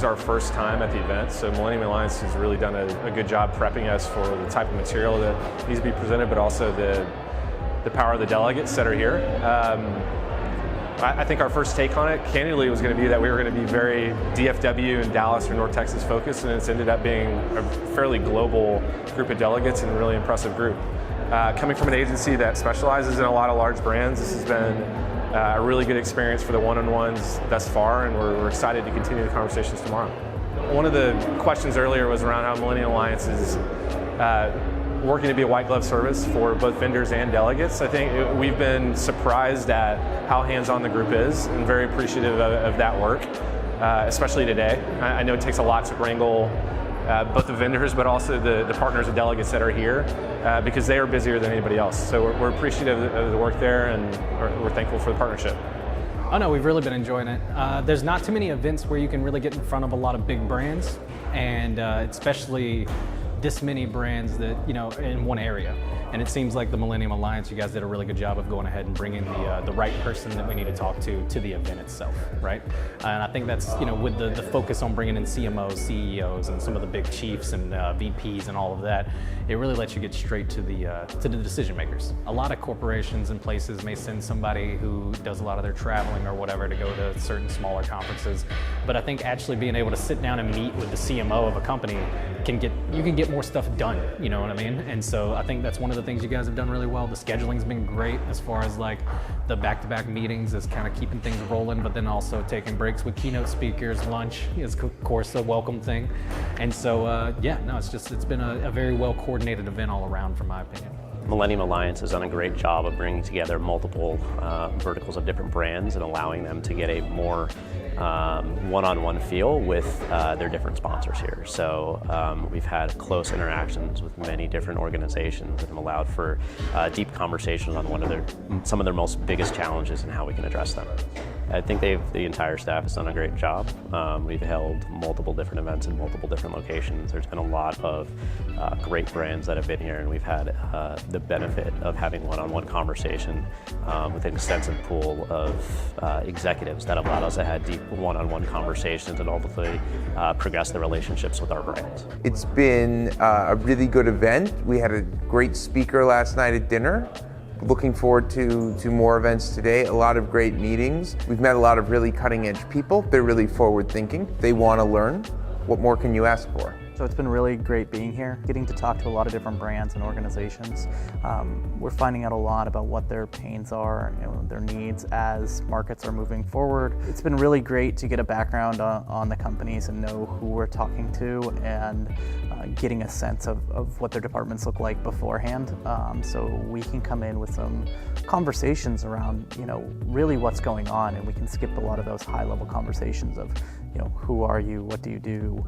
our first time at the event, so Millennium Alliance has really done a good job prepping us for the type of material that needs to be presented, but also the power of the delegates that are here. I think our first take on it, candidly, was going to be that we were going to be very DFW and Dallas or North Texas focused, and it's ended up being a fairly global group of delegates and a really impressive group. Coming from an agency that specializes in a lot of large brands, this has been a really good experience for the one-on-ones thus far, and we're excited to continue the conversations tomorrow. One of the questions earlier was around how Millennium Alliance is working to be a white glove service for both vendors and delegates. I think we've been surprised at how hands-on the group is and very appreciative of that work, especially today. I know it takes a lot to wrangle both the vendors but also the partners and delegates that are here because they are busier than anybody else. So we're appreciative of the work there, and we're thankful for the partnership. Oh no, we've really been enjoying it. There's not too many events where you can really get in front of a lot of big brands, and especially this many brands that, in one area. And it seems like the Millennium Alliance, you guys did a really good job of going ahead and bringing the right person that we need to talk to the event itself, right? And I think that's, with the focus on bringing in CMOs, CEOs, and some of the big chiefs and VPs and all of that, it really lets you get straight to the decision makers. A lot of corporations and places may send somebody who does a lot of their traveling or whatever to go to certain smaller conferences, but I think actually being able to sit down and meet with the CMO of a company you can get more stuff done, you know what I mean? And so I think that's one of the things you guys have done really well. The scheduling's been great as far as like the back-to-back meetings is kind of keeping things rolling, but then also taking breaks with keynote speakers. Lunch is of course a welcome thing. And so it's been a very well coordinated event all around, from my opinion. Millennium Alliance has done a great job of bringing together multiple verticals of different brands and allowing them to get a more one-on-one feel with their different sponsors here. So we've had close interactions with many different organizations and have allowed for deep conversations on some of their most biggest challenges and how we can address them. I think the entire staff has done a great job. We've held multiple different events in multiple different locations. There's been a lot of great brands that have been here, and we've had the benefit of having one-on-one conversation with an extensive pool of executives that allowed us to have deep one-on-one conversations and ultimately progress the relationships with our brands. It's been a really good event. We had a great speaker last night at dinner. Looking forward to more events today, a lot of great meetings. We've met a lot of really cutting-edge people. They're really forward-thinking. They want to learn. What more can you ask for? So it's been really great being here, getting to talk to a lot of different brands and organizations. We're finding out a lot about what their pains are and their needs as markets are moving forward. It's been really great to get a background on the companies and know who we're talking to, and getting a sense of what their departments look like beforehand. So we can come in with some conversations around, really what's going on, and we can skip a lot of those high-level conversations of, who are you, what do you do,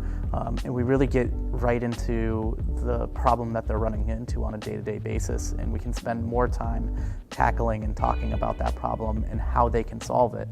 and we really get right into the problem that they're running into on a day-to-day basis, and we can spend more time tackling and talking about that problem and how they can solve it.